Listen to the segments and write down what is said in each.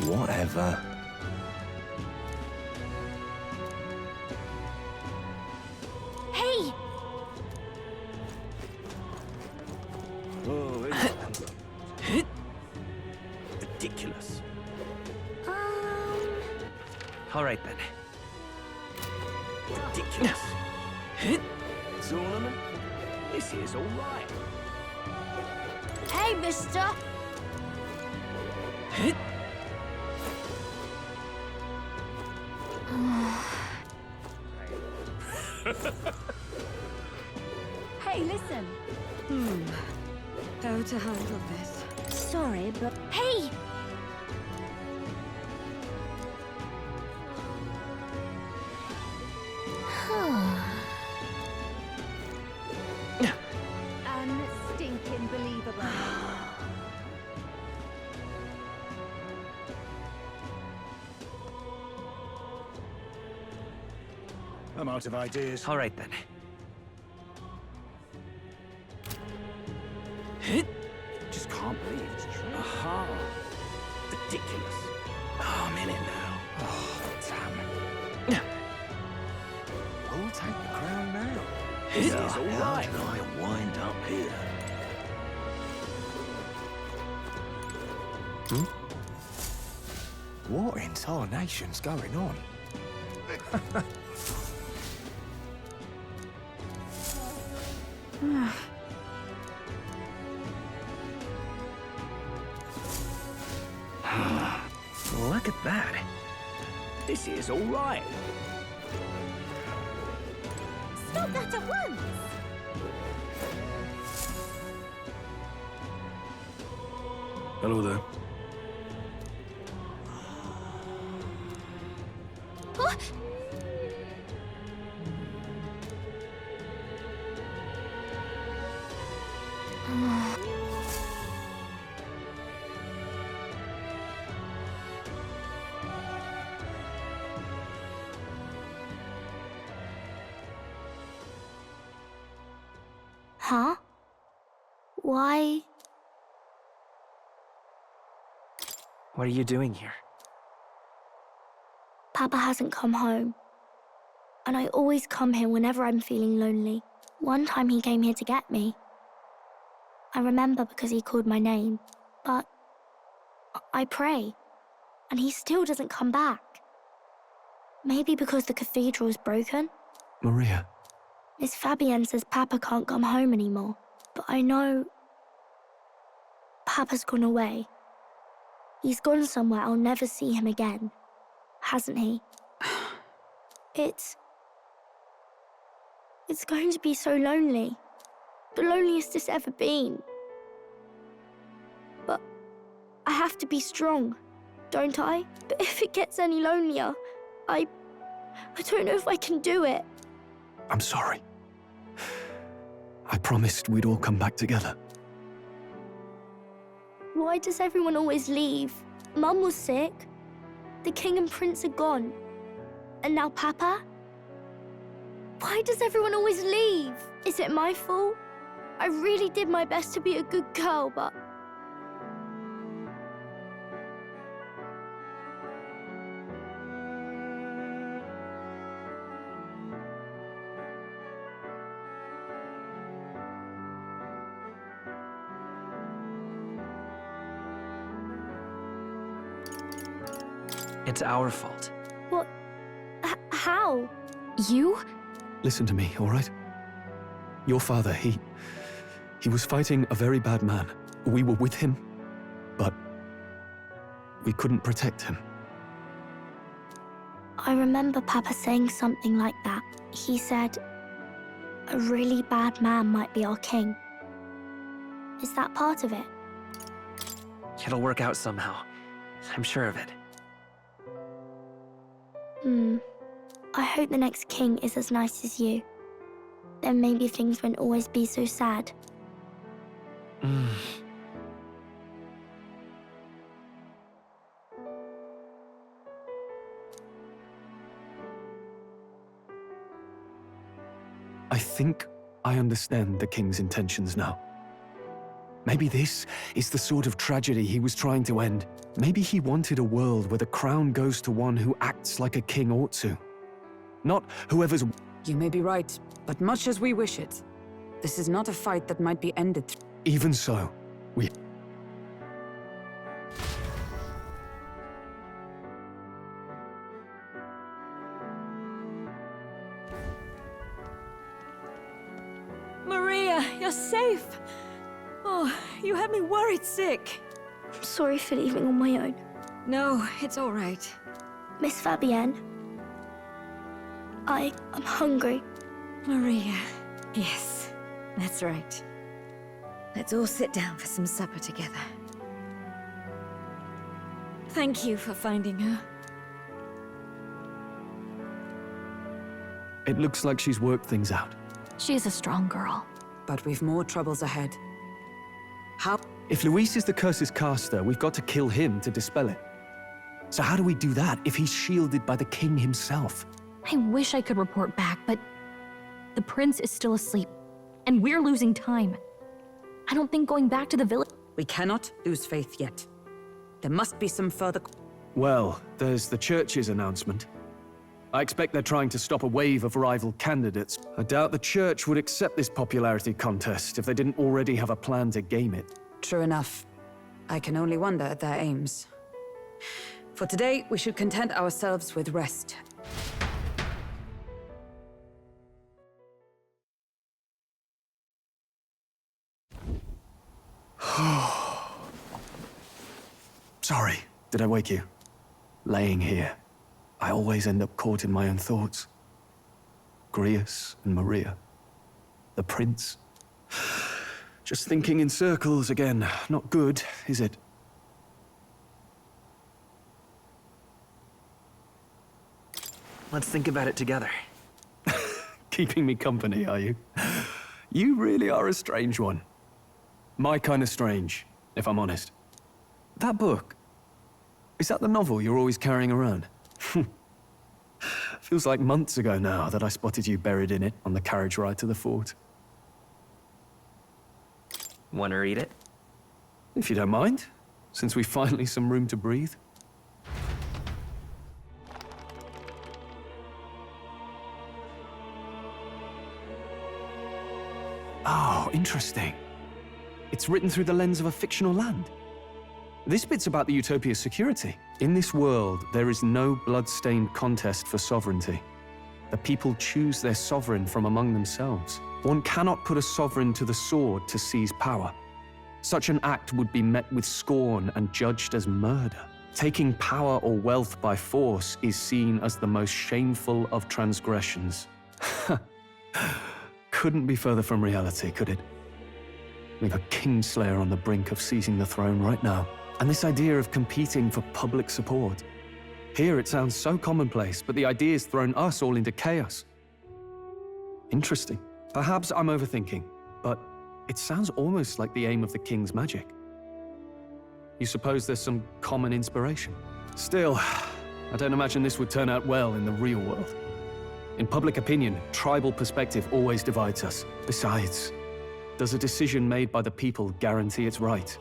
Whatever. Hey! Oh, ridiculous. All right then. Ridiculous. Tournament? This is all right. Hey, mister! Hey, listen. How to handle this? Sorry, but... Hey! Unstinking believable. I'm out of ideas. All right then. Just can't believe it's true. Aha. Ridiculous. Oh, I'm in it now. Oh, damn. We'll take the crown now. This is all right. How did I wind up here? What in tarnation's going on? Look at that. This is all right. Stop that at once! Hello there. What? Huh? Why? What are you doing here? Papa hasn't come home. And I always come here whenever I'm feeling lonely. One time he came here to get me. I remember because he called my name. But I pray. And he still doesn't come back. Maybe because the cathedral's broken? Maria. Miss Fabienne says Papa can't come home anymore. But I know... Papa's gone away. He's gone somewhere I'll never see him again. Hasn't he? It's going to be so lonely. The loneliest it's ever been. But I have to be strong, don't I? But if it gets any lonelier, I don't know if I can do it. I'm sorry. I promised we'd all come back together. Why does everyone always leave? Mum was sick. The king and prince are gone. And now Papa? Why does everyone always leave? Is it my fault? I really did my best to be a good girl, but... It's our fault. What? How? You? Listen to me, all right? Your father, he was fighting a very bad man. We were with him, but we couldn't protect him. I remember Papa saying something like that. He said, a really bad man might be our king. Is that part of it? It'll work out somehow. I'm sure of it. I hope the next king is as nice as you. Then maybe things won't always be so sad. I think I understand the king's intentions now. Maybe this is the sort of tragedy he was trying to end. Maybe he wanted a world where the crown goes to one who acts like a king ought to. Not whoever's... You may be right, but much as we wish it, this is not a fight that might be ended. Even so, we... Maria, you're safe! Oh, you had me worried sick. I'm sorry for leaving on my own. No, it's all right. Miss Fabienne, I'm hungry. Maria, yes, that's right. Let's all sit down for some supper together. Thank you for finding her. It looks like she's worked things out. She's a strong girl. But we've more troubles ahead. How? If Luis is the curse's caster, we've got to kill him to dispel it. So how do we do that if he's shielded by the king himself? I wish I could report back, but the prince is still asleep, and we're losing time. I don't think going back to the village... We cannot lose faith yet. There must be some further... Well, there's the church's announcement. I expect they're trying to stop a wave of rival candidates. I doubt the church would accept this popularity contest if they didn't already have a plan to game it. True enough. I can only wonder at their aims. For today, we should content ourselves with rest. Sorry, did I wake you? Laying here, I always end up caught in my own thoughts. Grius and Maria. The prince. Just thinking in circles again. Not good, is it? Let's think about it together. Keeping me company, are you? You really are a strange one. My kind of strange, if I'm honest. That book, is that the novel you're always carrying around? Feels like months ago now that I spotted you buried in it on the carriage ride to the fort. Want to read it? If you don't mind, since we've finally some room to breathe. Oh, interesting. It's written through the lens of a fictional land. This bit's about the utopia's security. In this world, there is no blood-stained contest for sovereignty. The people choose their sovereign from among themselves. One cannot put a sovereign to the sword to seize power. Such an act would be met with scorn and judged as murder. Taking power or wealth by force is seen as the most shameful of transgressions. Couldn't be further from reality, could it? We've a kingslayer on the brink of seizing the throne right now. And this idea of competing for public support. Here it sounds so commonplace, but the idea's thrown us all into chaos. Interesting. Perhaps I'm overthinking, but it sounds almost like the aim of the king's magic. You suppose there's some common inspiration? Still, I don't imagine this would turn out well in the real world. In public opinion, tribal perspective always divides us. Besides, does a decision made by the people guarantee it's right?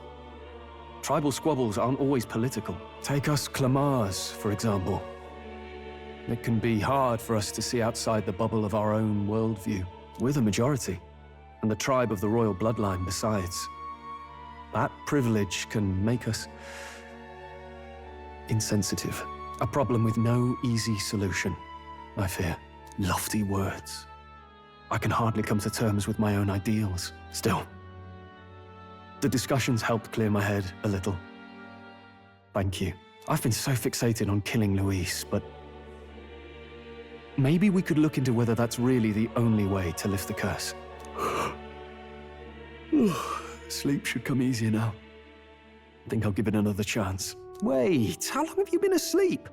Tribal squabbles aren't always political. Take us Clamars, for example. It can be hard for us to see outside the bubble of our own worldview. We're the majority, and the tribe of the royal bloodline besides. That privilege can make us insensitive. A problem with no easy solution, I fear. Lofty words. I can hardly come to terms with my own ideals. Still, the discussions helped clear my head a little. Thank you. I've been so fixated on killing Luis, but maybe we could look into whether that's really the only way to lift the curse. Sleep should come easier now. I think I'll give it another chance. Wait, how long have you been asleep?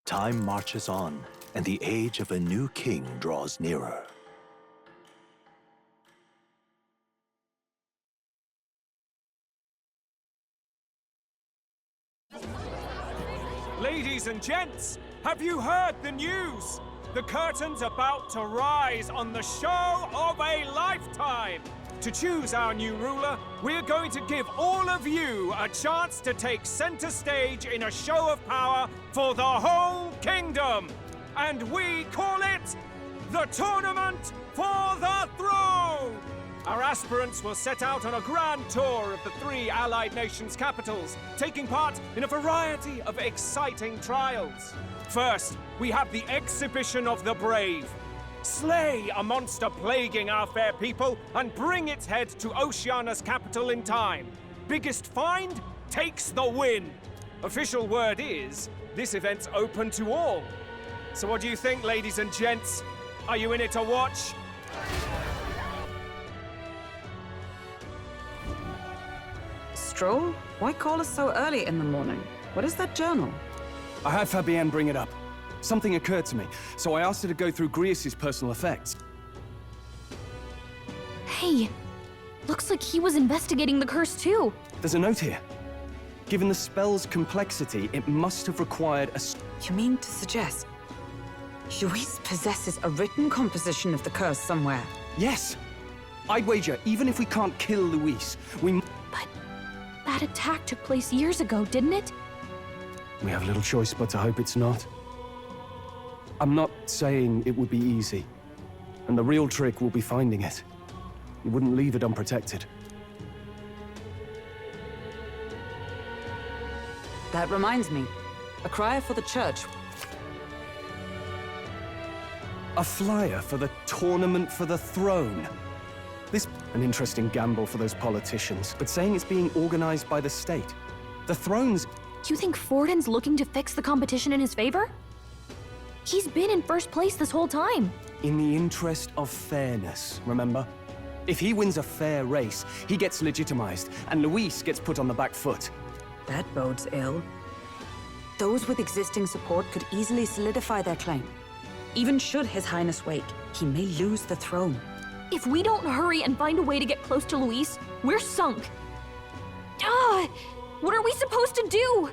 Time marches on, and the age of a new king draws nearer. Ladies and gents, have you heard the news? the curtain's about to rise on the show of a lifetime. To choose our new ruler, we're going to give all of you a chance to take center stage in a show of power for the whole kingdom. And we call it the Tournament for the Throne! Our aspirants will set out on a grand tour of the 3 allied nations' capitals, taking part in a variety of exciting trials. First, we have the Exhibition of the Brave. Slay a monster plaguing our fair people and bring its head to Oceania's capital in time. Biggest find takes the win. Official word is, this event's open to all. So what do you think, ladies and gents? Are you in it to watch? Stroll? Why call us so early in the morning? What is that journal? I had Fabienne bring it up. Something occurred to me, so I asked her to go through Grius's personal effects. Hey, looks like he was investigating the curse too. There's a note here. Given the spell's complexity, it must have required a... You mean to suggest Luis possesses a written composition of the curse somewhere? Yes! I'd wager, even if we can't kill Luis, we... But that attack took place years ago, didn't it? We have little choice but to hope it's not. I'm not saying it would be easy. And the real trick will be finding it. You wouldn't leave it unprotected. That reminds me. A crier for the church. A flyer for the Tournament for the Throne. This... an interesting gamble for those politicians, but saying it's being organized by the state. The throne's... You think Forden's looking to fix the competition in his favor? He's been in first place this whole time. In the interest of fairness, remember? If he wins a fair race, he gets legitimized, and Luis gets put on the back foot. That bodes ill. Those with existing support could easily solidify their claim. Even should His Highness wake, he may lose the throne. If we don't hurry and find a way to get close to Luis, we're sunk. What are we supposed to do?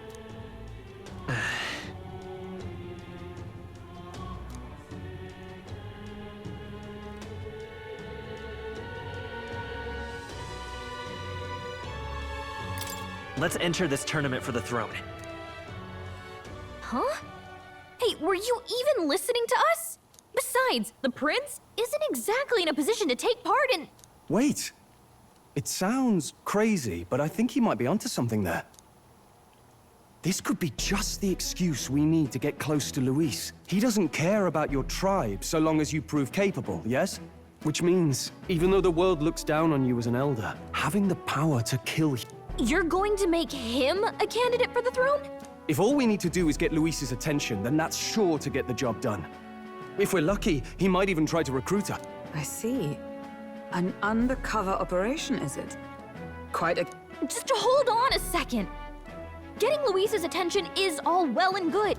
Let's enter this tournament for the throne. Huh? Hey, were you even listening to us? Besides, the prince isn't exactly in a position to take part in... Wait! It sounds crazy, but I think he might be onto something there. This could be just the excuse we need to get close to Luis. He doesn't care about your tribe so long as you prove capable, yes? Which means, even though the world looks down on you as an elder, having the power to kill... You're going to make him a candidate for the throne? If all we need to do is get Luis's attention, then that's sure to get the job done. If we're lucky, he might even try to recruit her. I see. An undercover operation, is it? Quite a... Just hold on a second. Getting Luis's attention is all well and good.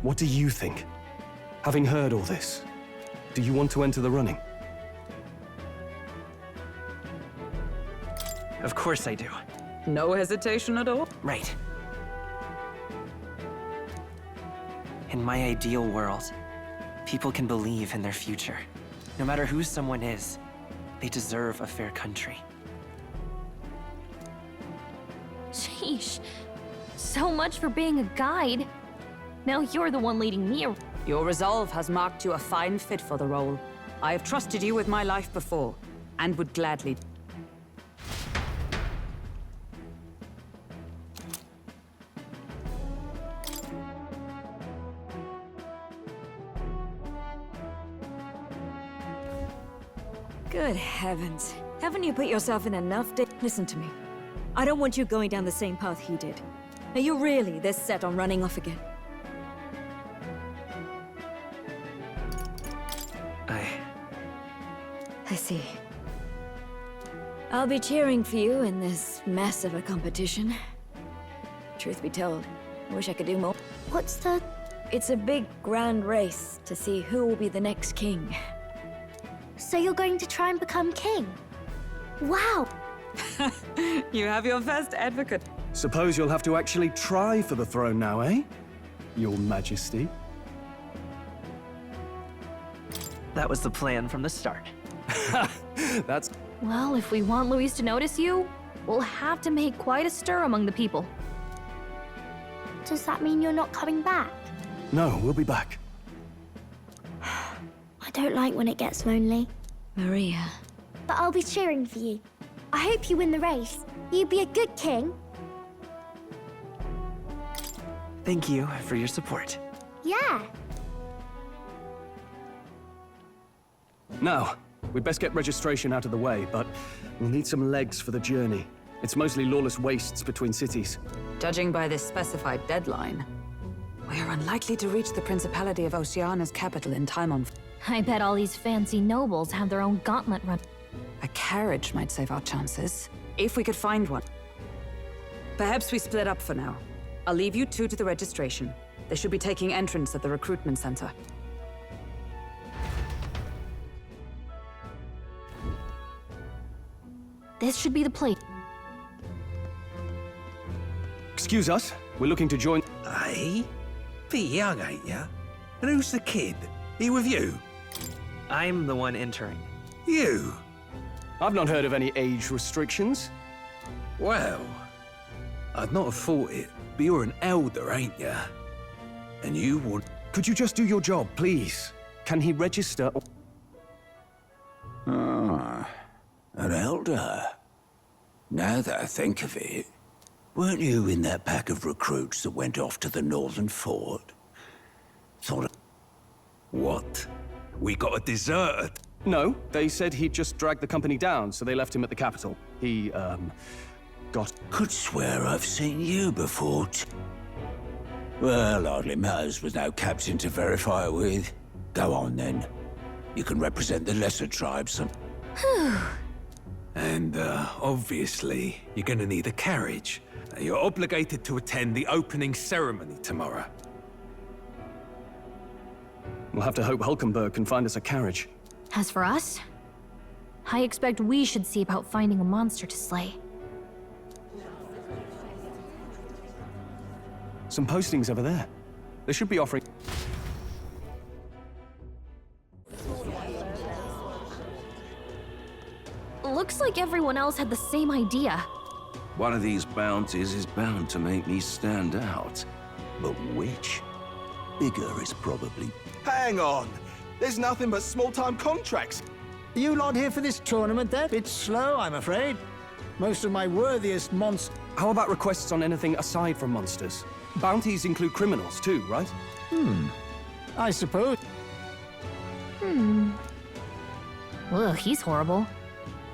What do you think? Having heard all this, do you want to enter the running? Of course I do. No hesitation at all? Right. In my ideal world, people can believe in their future. No matter who someone is, they deserve a fair country. Sheesh. So much for being a guide. Now you're the one leading me around. Your resolve has marked you a fine fit for the role. I have trusted you with my life before, and would gladly... Good heavens. Haven't you put yourself in enough Listen to me. I don't want you going down the same path he did. Are you really this set on running off again? I see. I'll be cheering for you in this mess of a competition. Truth be told, I wish I could do more. What's the... It's a big, grand race to see who will be the next king. So you're going to try and become king? Wow! You have your first advocate. Suppose you'll have to actually try for the throne now, eh? Your Majesty. That was the plan from the start. That's... Well, if we want Luis to notice you, we'll have to make quite a stir among the people. Does that mean you're not coming back? No, we'll be back. I don't like when it gets lonely. Maria. But I'll be cheering for you. I hope you win the race. You'd be a good king. Thank you for your support. Yeah. Now, we'd best get registration out of the way, but we'll need some legs for the journey. It's mostly lawless wastes between cities. Judging by this specified deadline, we are unlikely to reach the Principality of Oceana's capital in time on... I bet all these fancy nobles have their own gauntlet run. A carriage might save our chances, if we could find one. Perhaps we split up for now. I'll leave you two to the registration. They should be taking entrance at the recruitment center. This should be the place. Excuse us, we're looking to join... Aye? Be young, ain't ya? And who's the kid? He with you? I'm the one entering. You? I've not heard of any age restrictions. Well, I'd not have thought it, but you're an elder, ain't ya? And you would... Could you just do your job, please? Can he register? Ah, an elder. Now that I think of it, weren't you in that pack of recruits that went off to the northern fort? Sort of... What? We got a deserter? No, they said he'd just dragged the company down, so they left him at the capital. He, got... Could swear I've seen you before. Well, hardly matters with no captain to verify it with. Go on, then. You can represent the lesser tribes. And, obviously, you're gonna need a carriage. You're obligated to attend the opening ceremony tomorrow. We'll have to hope Hulkenberg can find us a carriage. As for us, I expect we should see about finding a monster to slay. Some postings over there. They should be offering... Looks like everyone else had the same idea. One of these bounties is bound to make me stand out. But which? Bigger is probably... Hang on! There's nothing but small-time contracts. Are you lot here for this tournament, then? Bit slow, I'm afraid. Most of my worthiest monsters... How about requests on anything aside from monsters? Bounties include criminals too, right? I suppose. Ugh, he's horrible.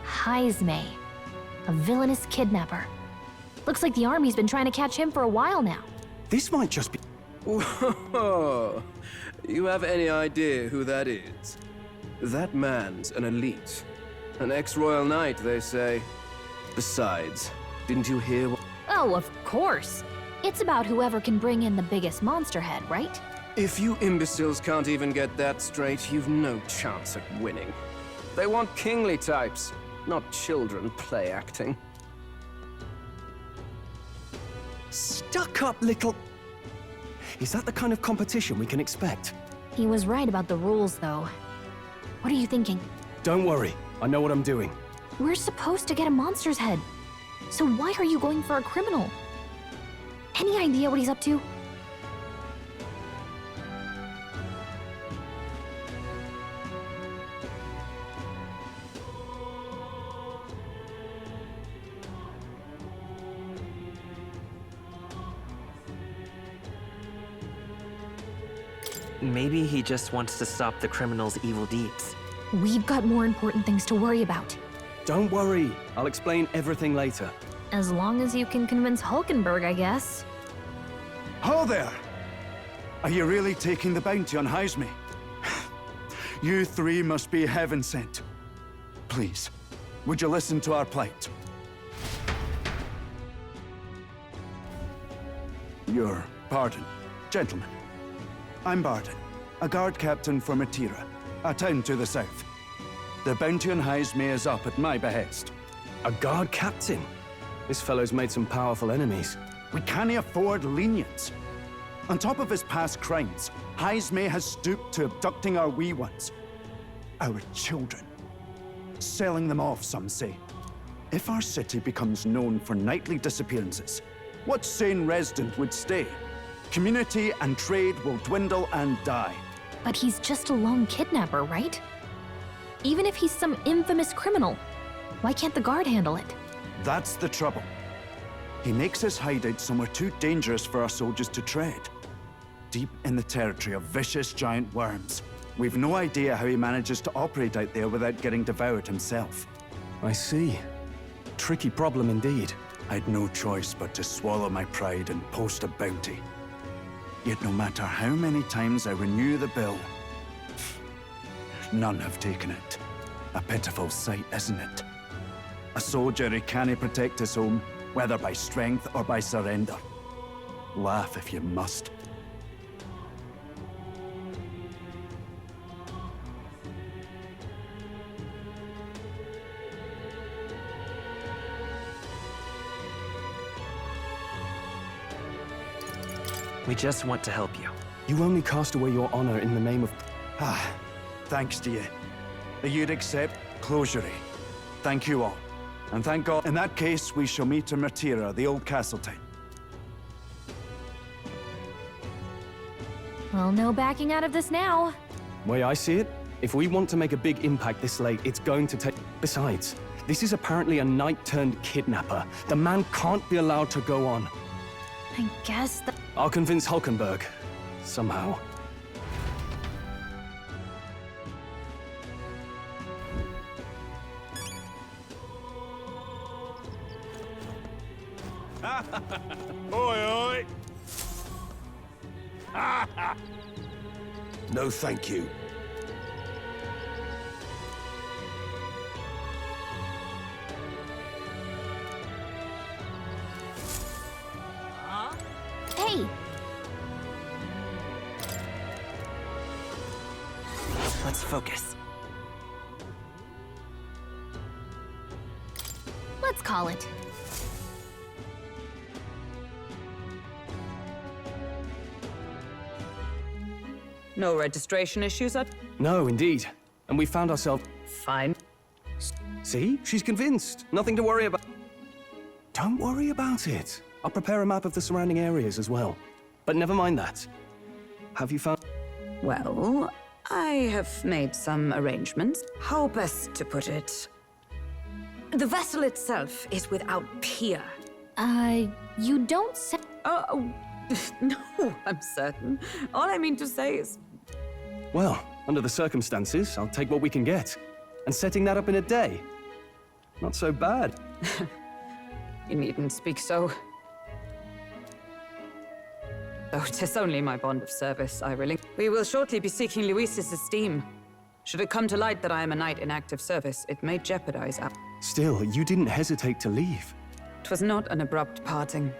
Heisme, a villainous kidnapper. Looks like the army's been trying to catch him for a while now. This might just be... Whoa. You have any idea who that is? That man's an elite. An ex-royal knight, they say. Besides, didn't you hear what... Oh, of course. It's about whoever can bring in the biggest monster head, right? If you imbeciles can't even get that straight, you've no chance at winning. They want kingly types, not children play acting. Stuck-up little... Is that the kind of competition we can expect? He was right about the rules, though. What are you thinking? Don't worry, I know what I'm doing. We're supposed to get a monster's head. So why are you going for a criminal? Any idea what he's up to? Maybe he just wants to stop the criminal's evil deeds. We've got more important things to worry about. Don't worry, I'll explain everything later. As long as you can convince Hulkenberg, I guess. Ho there! Are you really taking the bounty on Heisme? You three must be heaven sent. Please, would you listen to our plight? Your pardon, gentlemen. I'm Barden, a guard captain for Matira, a town to the south. The bounty on Heisme is up at my behest. A guard captain? This fellow's made some powerful enemies. We can't afford lenience. On top of his past crimes, Heisme has stooped to abducting our wee ones. Our children. Selling them off, some say. If our city becomes known for nightly disappearances, what sane resident would stay? Community and trade will dwindle and die. But he's just a lone kidnapper, right? Even if he's some infamous criminal, why can't the guard handle it? That's the trouble. He makes his hideout somewhere too dangerous for our soldiers to tread. Deep in the territory of vicious giant worms. We've no idea how he manages to operate out there without getting devoured himself. I see. Tricky problem indeed. I'd no choice but to swallow my pride and post a bounty. Yet no matter how many times I renew the bill, none have taken it. A pitiful sight, isn't it? A soldier who can't protect his home, whether by strength or by surrender. Laugh if you must. We just want to help you. You only cast away your honor in the name of... Thanks to you. That you'd accept closure. Thank you all. And thank God. In that case, we shall meet in Martira, the old castle town. Well, no backing out of this now. Way I see it, if we want to make a big impact this late, it's going to take... Besides, this is apparently a knight-turned-kidnapper. The man can't be allowed to go on. I guess that... I'll convince Hulkenberg. Somehow. Oi, oi! No, thank you. Hey! Let's focus. Let's call it. No registration issues at... No, indeed. And we found ourselves... Fine. See? She's convinced. Nothing to worry about. Don't worry about it. I'll prepare a map of the surrounding areas as well. But never mind that. Have you found... Well, I have made some arrangements. How best to put it? The vessel itself is without peer. You don't say... Oh, no, I'm certain. All I mean to say is... Well, under the circumstances, I'll take what we can get. And setting that up in a day. Not so bad. You needn't speak so. Though 'tis only my bond of service, I really... We will shortly be seeking Luis's esteem. Should it come to light that I am a knight in active service, it may jeopardize our... Still, you didn't hesitate to leave. 'Twas not an abrupt parting.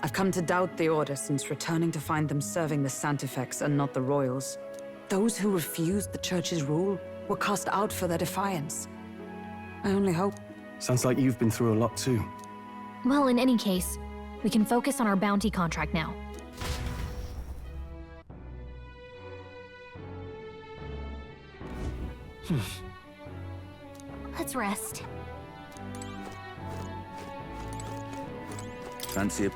I've come to doubt the Order since returning to find them serving the Santifex and not the Royals. Those who refused the Church's rule were cast out for their defiance. I only hope... Sounds like you've been through a lot too. Well, in any case, we can focus on our bounty contract now. Let's rest. Fancy it?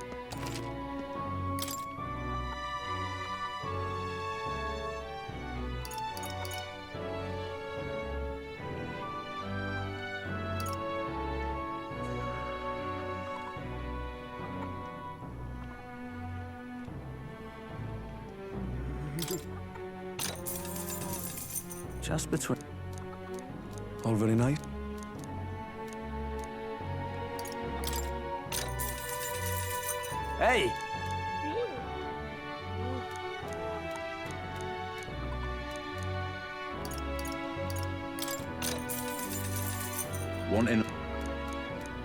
Just between... All very nice. Hey! One in...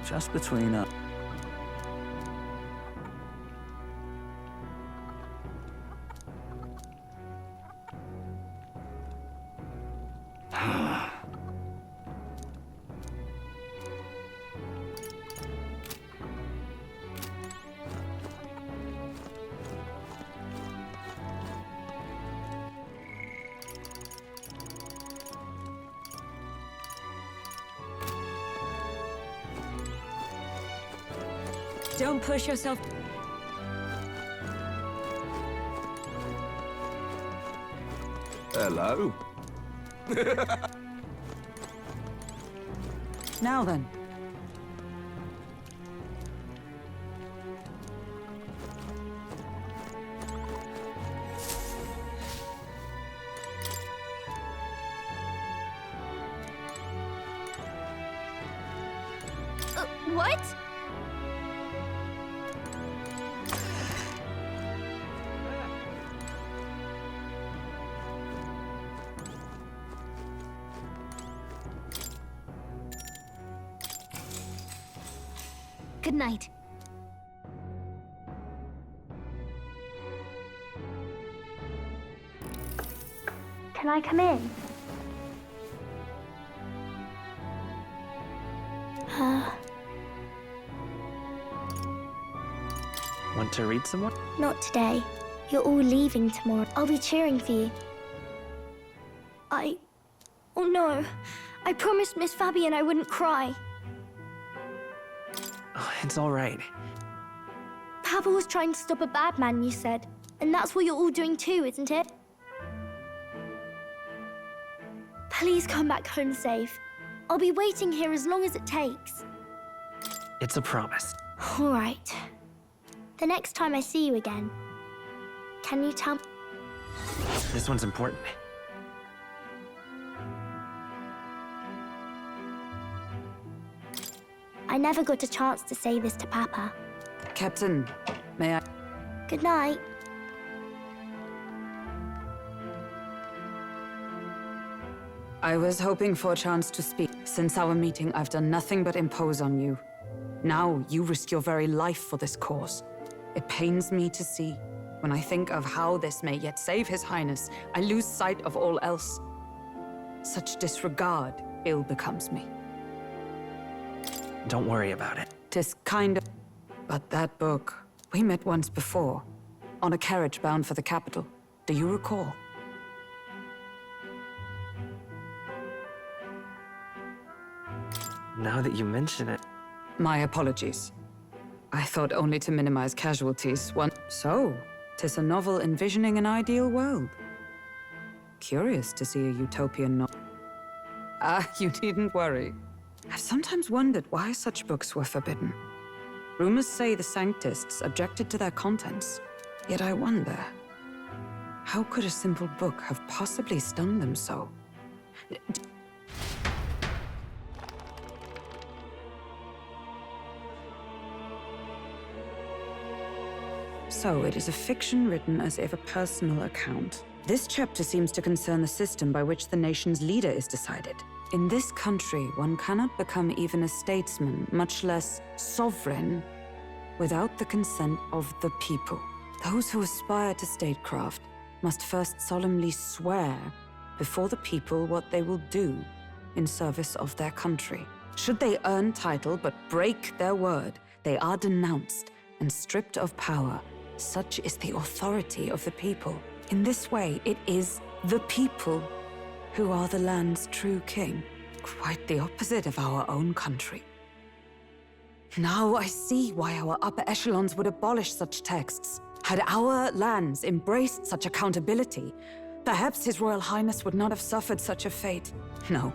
Just between us. Don't push yourself. Hello? Now then. What? Good night. Can I come in? Want to read some more? Not today. You're all leaving tomorrow. I'll be cheering for you. Oh no. I promised Miss Fabian I wouldn't cry. Oh, it's all right. Papa was trying to stop a bad man, you said. And that's what you're all doing too, isn't it? Please come back home safe. I'll be waiting here as long as it takes. It's a promise. All right. The next time I see you again, can you tell me? This one's important. I never got a chance to say this to Papa. Captain, may I? Good night. I was hoping for a chance to speak. Since our meeting, I've done nothing but impose on you. Now you risk your very life for this cause. It pains me to see. When I think of how this may yet save His Highness, I lose sight of all else. Such disregard ill becomes me. Don't worry about it. 'Tis kind of... But that book, we met once before, on a carriage bound for the capital. Do you recall? Now that you mention it... My apologies. I thought only to minimize casualties. So, 'tis a novel envisioning an ideal world. Curious to see a utopian novel. You needn't worry. I've sometimes wondered why such books were forbidden. Rumors say the Sanctists objected to their contents. Yet I wonder, how could a simple book have possibly stung them so? So it is a fiction written as if a personal account. This chapter seems to concern the system by which the nation's leader is decided. In this country, one cannot become even a statesman, much less sovereign, without the consent of the people. Those who aspire to statecraft must first solemnly swear before the people what they will do in service of their country. Should they earn title but break their word, they are denounced and stripped of power. Such is the authority of the people. In this way, it is the people who are the land's true king. Quite the opposite of our own country. Now I see why our upper echelons would abolish such texts. Had our lands embraced such accountability, perhaps His Royal Highness would not have suffered such a fate. No.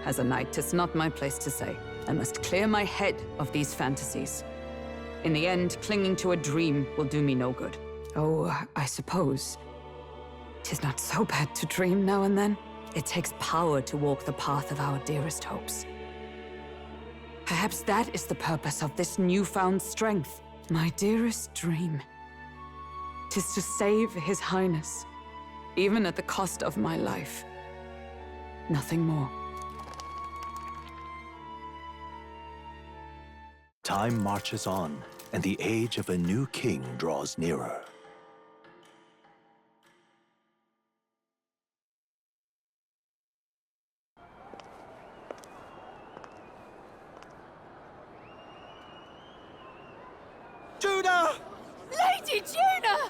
As a knight, 'tis not my place to say. I must clear my head of these fantasies. In the end, clinging to a dream will do me no good. Oh, I suppose 'tis not so bad to dream now and then. It takes power to walk the path of our dearest hopes. Perhaps that is the purpose of this newfound strength. My dearest dream. 'Tis to save His Highness, even at the cost of my life. Nothing more. Time marches on, and the age of a new king draws nearer. Judah! Lady Judah!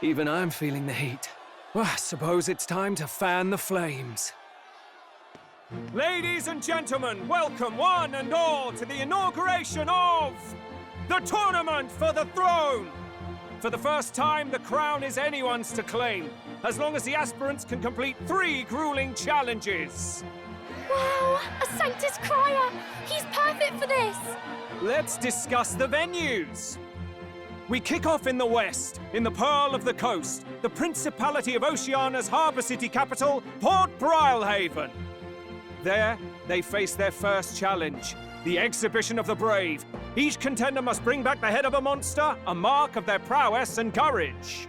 Even I'm feeling the heat. Well, I suppose it's time to fan the flames. Ladies and gentlemen, welcome one and all to the inauguration of the Tournament for the Throne! For the first time, the crown is anyone's to claim, as long as the aspirants can complete 3 grueling challenges. Wow, a Sanctus Crier! He's perfect for this! Let's discuss the venues. We kick off in the west, in the Pearl of the Coast, the Principality of Oceania's harbour city capital, Port Brilehaven. There, they face their first challenge, the Exhibition of the Brave. Each contender must bring back the head of a monster, a mark of their prowess and courage.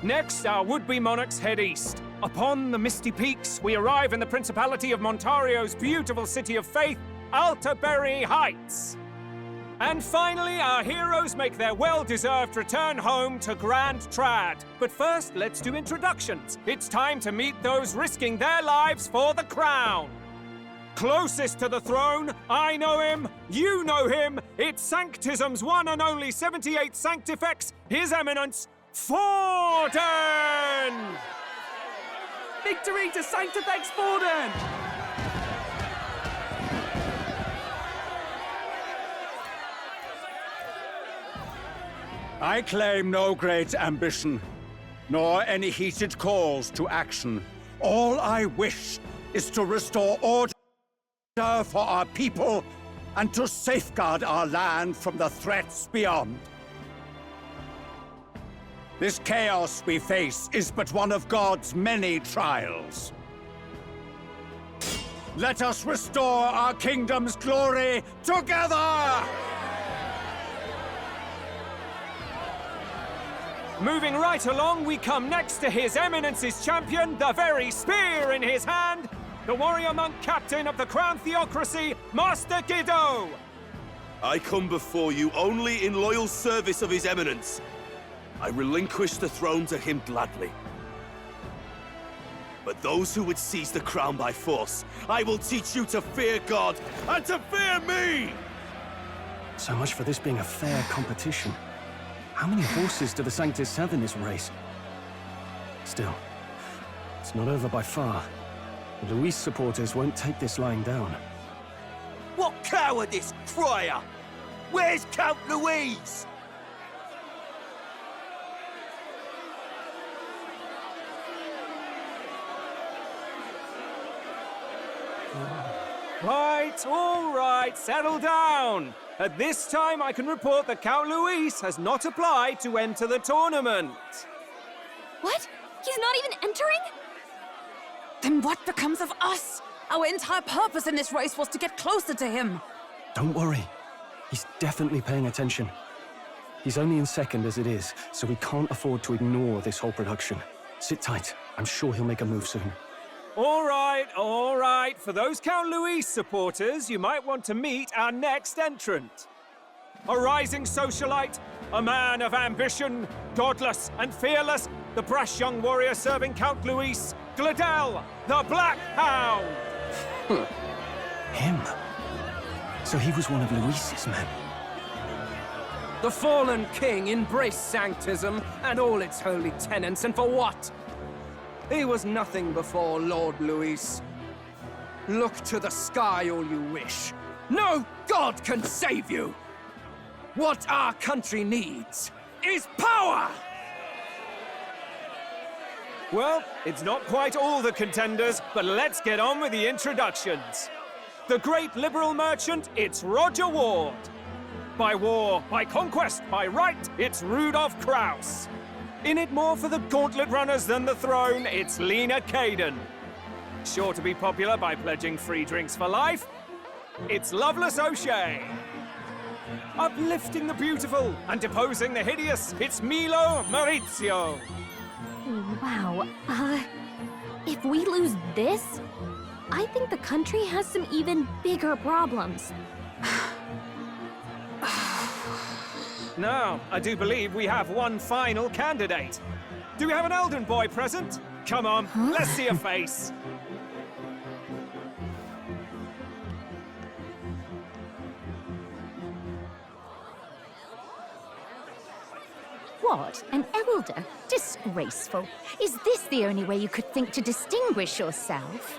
Next, our would-be monarchs head east. Upon the misty peaks, we arrive in the Principality of Montario's beautiful city of faith, Alterbury Heights. And finally, our heroes make their well-deserved return home to Grand Trad. But first, let's do introductions. It's time to meet those risking their lives for the crown. Closest to the throne, I know him, you know him. It's Sanctism's one and only 78th Sanctifex, His Eminence, Forden! Victory to Sanctifex Forden! I claim no great ambition, nor any heated calls to action. All I wish is to restore order for our people and to safeguard our land from the threats beyond. This chaos we face is but one of God's many trials. Let us restore our kingdom's glory together! Moving right along, we come next to His Eminence's champion, the very spear in his hand, the warrior monk captain of the Crown Theocracy, Master Giddo! I come before you only in loyal service of His Eminence. I relinquish the throne to him gladly. But those who would seize the crown by force, I will teach you to fear God and to fear me! So much for this being a fair competition. How many horses do the Sanctists have in this race? Still, it's not over by far. The Luis supporters won't take this lying down. What cowardice, Crier! Where's Count Louise? All right, settle down. At this time, I can report that Count Luis has not applied to enter the tournament. What? He's not even entering? Then what becomes of us? Our entire purpose in this race was to get closer to him. Don't worry. He's definitely paying attention. He's only in second as it is, so we can't afford to ignore this whole production. Sit tight. I'm sure he'll make a move soon. All right. For those Count Luis supporters, you might want to meet our next entrant. A rising socialite, a man of ambition, godless and fearless, the brash young warrior serving Count Luis, Gladel, the Black Hound. Him? So he was one of Luis's men. The fallen king embraced Sanctism and all its holy tenets, and for what? He was nothing before Lord Luis. Look to the sky all you wish. No god can save you! What our country needs is power! Well, it's not quite all the contenders, but let's get on with the introductions. The great liberal merchant, it's Roger Ward. By war, by conquest, by right, it's Rudolph Krauss. In it more for the gauntlet runners than the throne, it's Lena Caden. Sure to be popular by pledging free drinks for life, it's Loveless O'Shea. Uplifting the beautiful and deposing the hideous, it's Milo Maurizio. Wow. If we lose this, I think the country has some even bigger problems. Now, I do believe we have one final candidate. Do we have an Elden boy present? Come on, let's see a face. What? An elder? Disgraceful. Is this the only way you could think to distinguish yourself?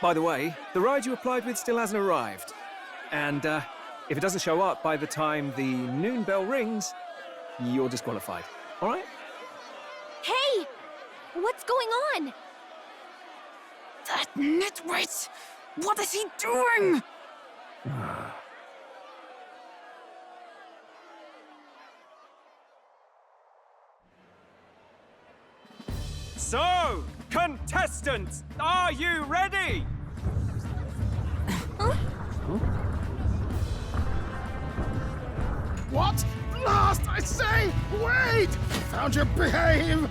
By the way, the ride you applied with still hasn't arrived. And if it doesn't show up by the time the noon bell rings, you're disqualified. All right? Hey! What's going on? That nitwit! What is he doing? So, contestants, are you ready? What? Last, I say! Wait! Found your behave!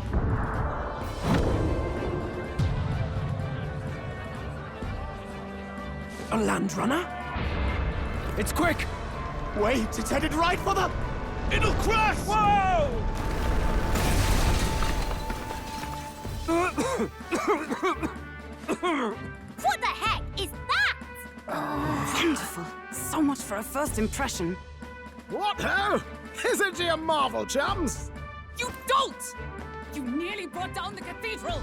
A land runner? It's quick! Wait, it's headed right for the... It'll crash! Whoa! What the heck is that? Wonderful. So much for a first impression. What ho? Isn't she a marvel, chums? You dolt! You nearly brought down the cathedral!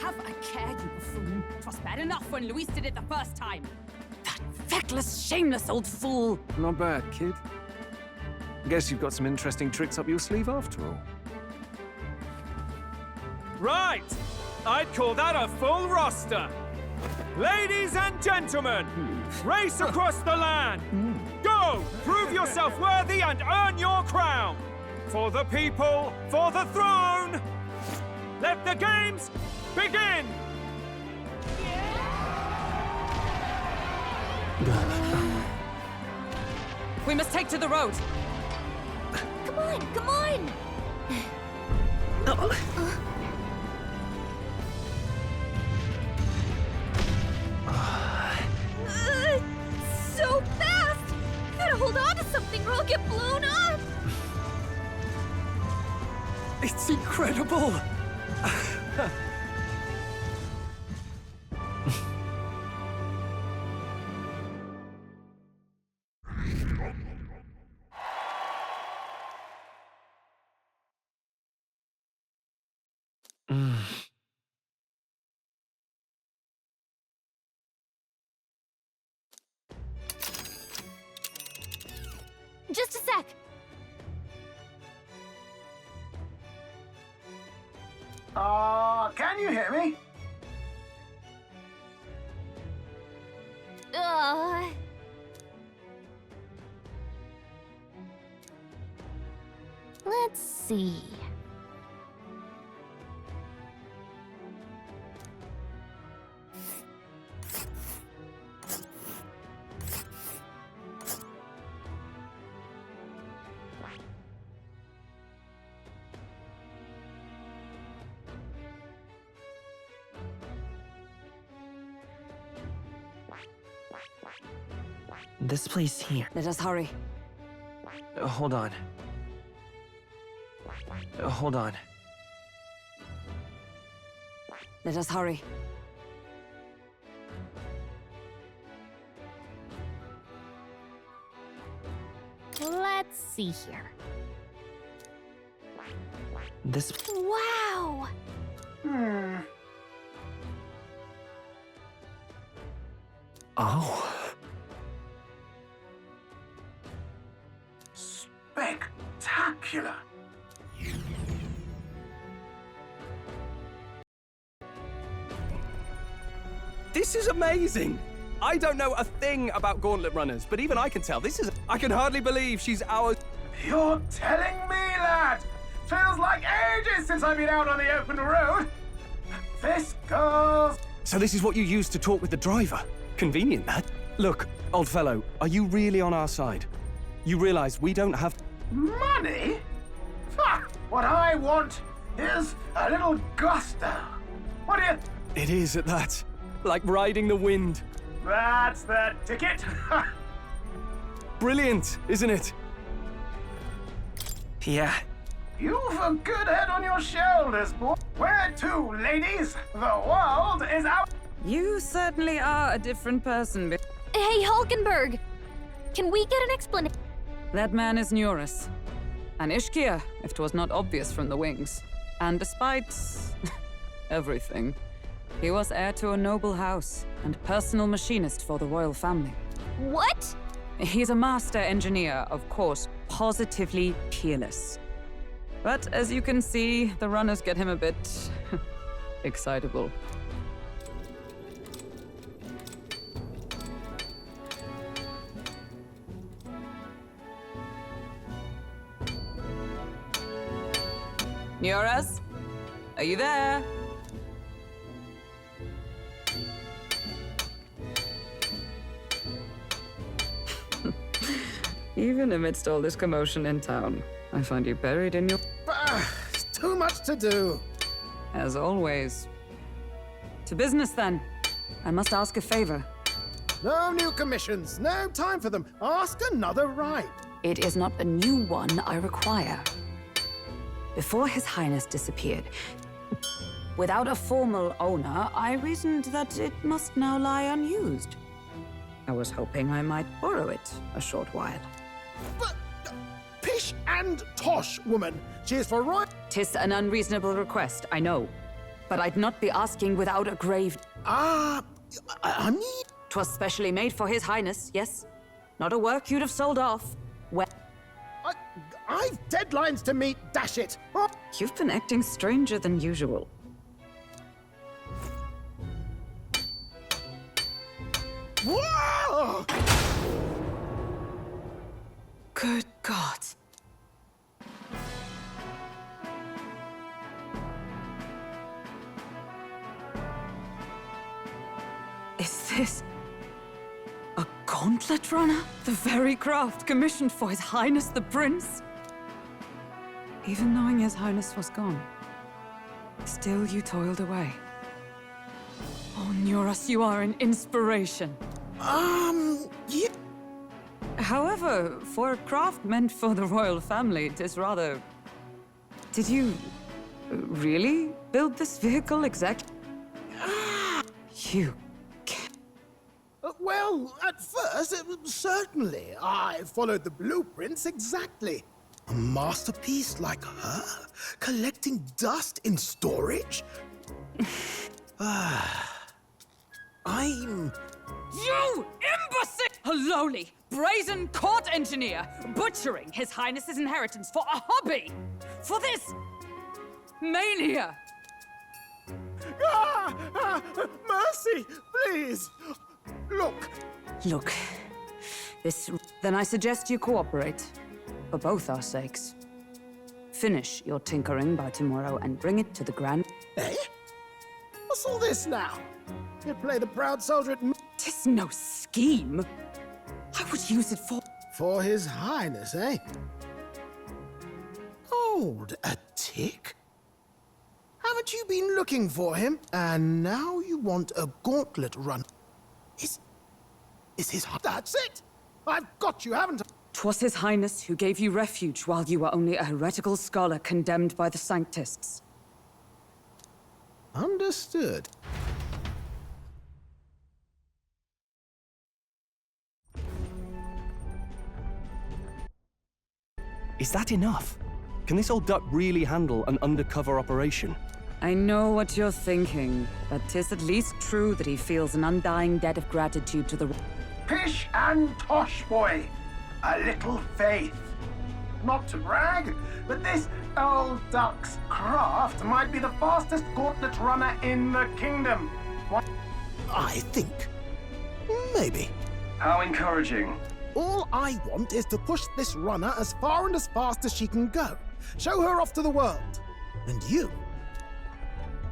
Have a care, you buffoon. 'Twas bad enough when Luis did it the first time. That feckless, shameless old fool. Not bad, kid. Guess you've got some interesting tricks up your sleeve after all. Right! I'd call that a full roster. Ladies and gentlemen, race across the land. Go! Prove yourself worthy and earn your crown. For the people, for the throne. Let the games begin! We must take to the road. Come on, come on! So fast! Gotta hold on to something or I'll get blown up! It's incredible! Just a sec. Can you hear me? Let's see. This place here. Let us hurry. Hold on. Hold on. Let us hurry. Let's see here. This... Wow! Oh. Spectacular! This is amazing! I don't know a thing about gauntlet runners, but even I can tell this is... I can hardly believe she's ours. You're telling me, lad? Feels like ages since I've been out on the open road. This goes... So this is what you used to talk with the driver? Convenient, that. Look, old fellow, are you really on our side? You realize we don't have... Money? Ha! What I want is a little gusto. What do you... It is at that. Like riding the wind. That's the ticket. Brilliant, isn't it? Yeah. You've a good head on your shoulders, boy. Where to, ladies? The world is out. You certainly are a different person. Hey, Hulkenberg! Can we get an explanation? That man is Neurus. An Ishkia, if 'twas not obvious from the wings. And despite everything, he was heir to a noble house and personal machinist for the royal family. What? He's a master engineer, of course, positively peerless. But as you can see, the runners get him a bit excitable. Neurus? Are you there? Even amidst all this commotion in town, I find you buried in your... It's too much to do. As always. To business, then. I must ask a favor. No new commissions. No time for them. Ask another right. It is not a new one I require. Before His Highness disappeared, without a formal owner, I reasoned that it must now lie unused. I was hoping I might borrow it a short while. But... Pish and tosh, woman. She is for right... 'Tis an unreasonable request, I know. But I'd not be asking without a grave... I mean... 'Twas specially made for His Highness, yes? Not a work you'd have sold off. Well... I've deadlines to meet, dash it! Oh. You've been acting stranger than usual. Whoa! Good God. Is this a gauntlet runner? The very craft commissioned for His Highness the Prince? Even knowing His Highness was gone, still you toiled away. Oh, Neurus, you are an inspiration. Yeah. However, for a craft meant for the royal family, it is rather... Did you really build this vehicle exactly? You... Well, at first, certainly. I followed the blueprints exactly. A masterpiece like her? Collecting dust in storage? I'm... You imbecile! A lowly, brazen court engineer, butchering His Highness's inheritance for a hobby! For this... mania! Mercy, please! Look! Look, this... Then I suggest you cooperate. For both our sakes. Finish your tinkering by tomorrow and bring it to the Grand... Eh? What's all this now? You play the proud soldier at... 'Tis no scheme. I would use it for... For His Highness, eh? Hold a tick. Haven't you been looking for him? And now you want a gauntlet run. Is his... That's it! I've got you, haven't I? 'Twas His Highness who gave you refuge while you were only a heretical scholar condemned by the Sanctists. Understood. Is that enough? Can this old duck really handle an undercover operation? I know what you're thinking, but 'tis at least true that he feels an undying debt of gratitude to the... Pish and tosh, boy. A little faith. Not to brag, but this old duck's craft might be the fastest gauntlet runner in the kingdom. What? I think. Maybe. How encouraging. All I want is to push this runner as far and as fast as she can go. Show her off to the world. And you?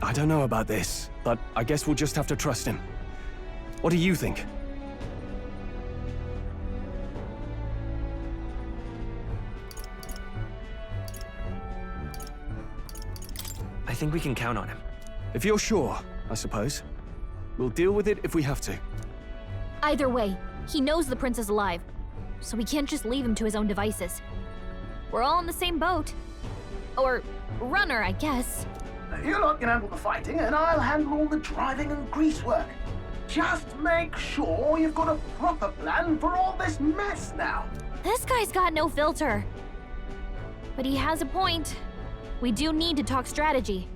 I don't know about this, but I guess we'll just have to trust him. What do you think? think we can count on him. If you're sure, I suppose. We'll deal with it if we have to. Either way, he knows the prince is alive, so we can't just leave him to his own devices. We're all in the same boat. Or runner, I guess. You lot can handle the fighting, and I'll handle all the driving and greasework. Just make sure you've got a proper plan for all this mess now. This guy's got no filter. But he has a point. We do need to talk strategy.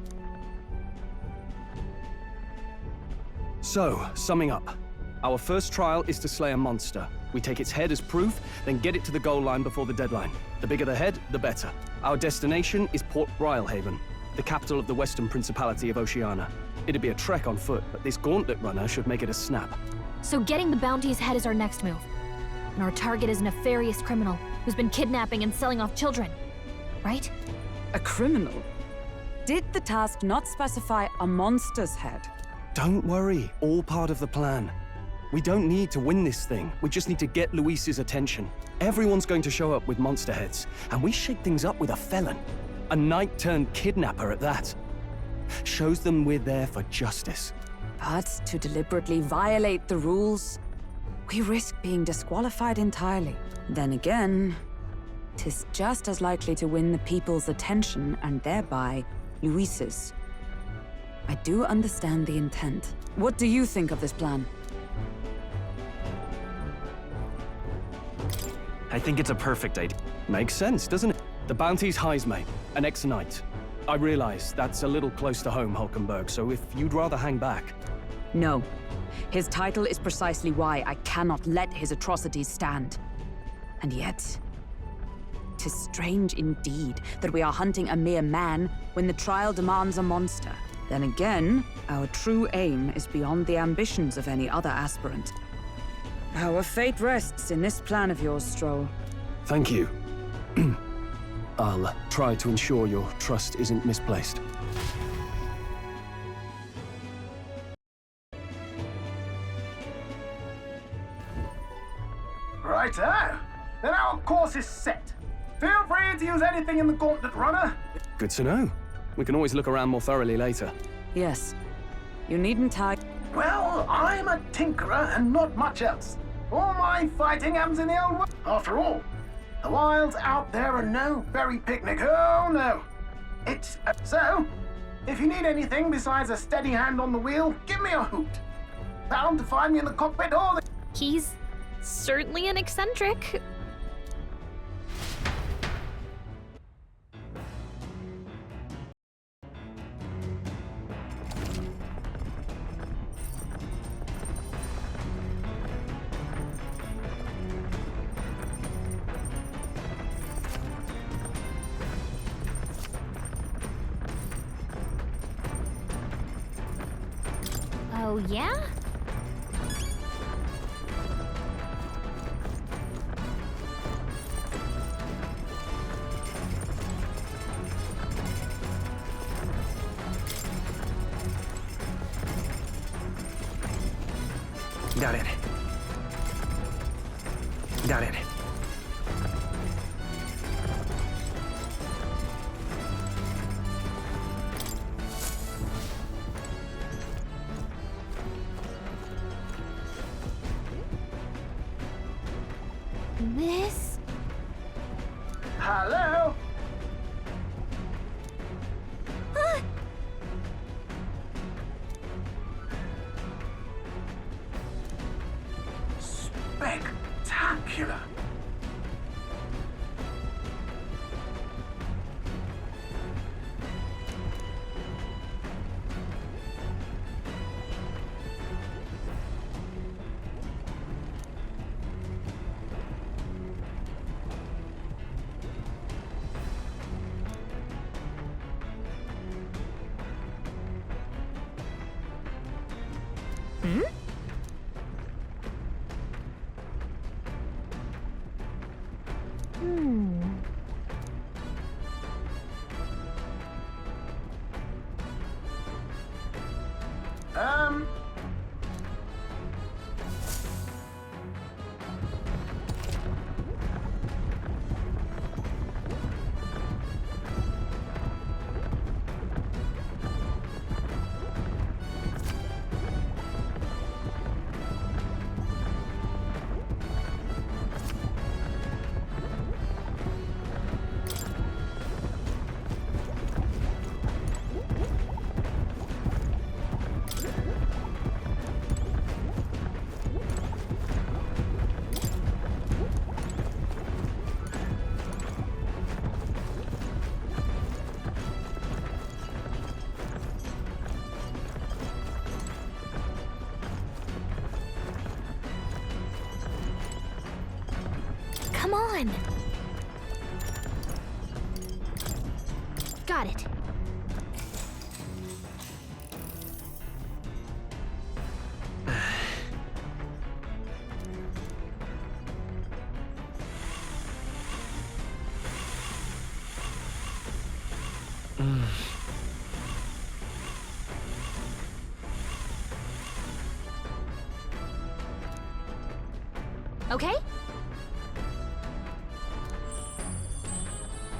So, summing up. Our first trial is to slay a monster. We take its head as proof, then get it to the goal line before the deadline. The bigger the head, the better. Our destination is Port Brylehaven, the capital of the Western Principality of Oceania. It'd be a trek on foot, but this gauntlet runner should make it a snap. So getting the bounty's head is our next move. And our target is a nefarious criminal who's been kidnapping and selling off children. Right? A criminal? Did the task not specify a monster's head? Don't worry, all part of the plan. We don't need to win this thing. We just need to get Luis's attention. Everyone's going to show up with monster heads, and we shake things up with a felon. A knight-turned-kidnapper at that. Shows them we're there for justice. But to deliberately violate the rules, we risk being disqualified entirely. Then again, 'tis just as likely to win the people's attention and thereby Luis's. I do understand the intent. What do you think of this plan? I think it's a perfect idea. Makes sense, doesn't it? The bounty's Heisme, an ex-knight. I realize that's a little close to home, Hulkenberg, so if you'd rather hang back... No. His title is precisely why I cannot let his atrocities stand. And yet, 'tis strange indeed that we are hunting a mere man when the trial demands a monster. Then again, our true aim is beyond the ambitions of any other aspirant. Our fate rests in this plan of yours, Stroll. Thank you. I'll try to ensure your trust isn't misplaced. Righto. Then our course is set. Feel free to use anything in the gauntlet runner. Good to know. We can always look around more thoroughly later. Yes. You needn't tag. Well, I'm a tinkerer and not much else. All my fighting happens in the old world. After all, the wilds out there are no berry picnic. Oh, no. It's... So, if you need anything besides a steady hand on the wheel, give me a hoot. Bound to find me in the cockpit or the... He's certainly an eccentric. Oh, yeah? Got it. Got it. This... Hello? Spectacular. Hmm? Come on. Got it. Okay?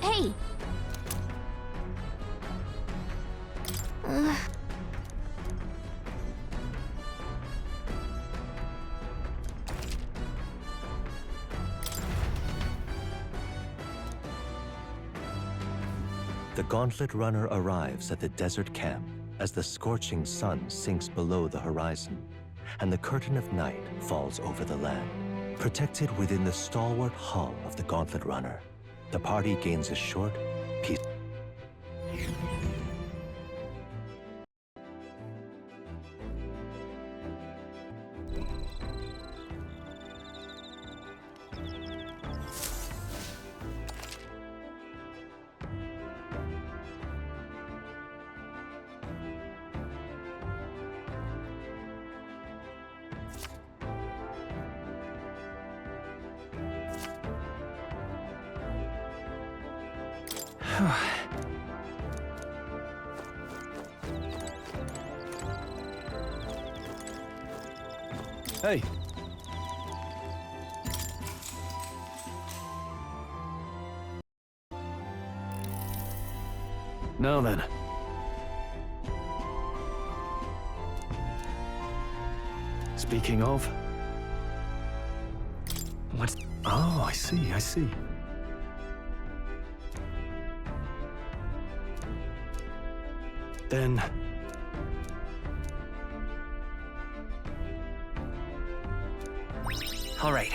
Hey! The Gauntlet Runner arrives at the desert camp as the scorching sun sinks below the horizon, and the curtain of night falls over the land. Protected within the stalwart hull of the Gauntlet Runner, the party gains a short, peaceful... Hey. Now then. Speaking of... What? Oh, I see, I see. Then... All right.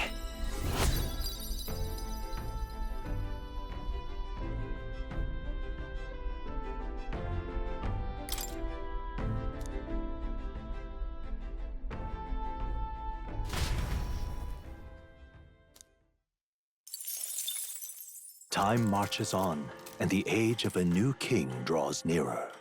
Time marches on, and the age of a new king draws nearer.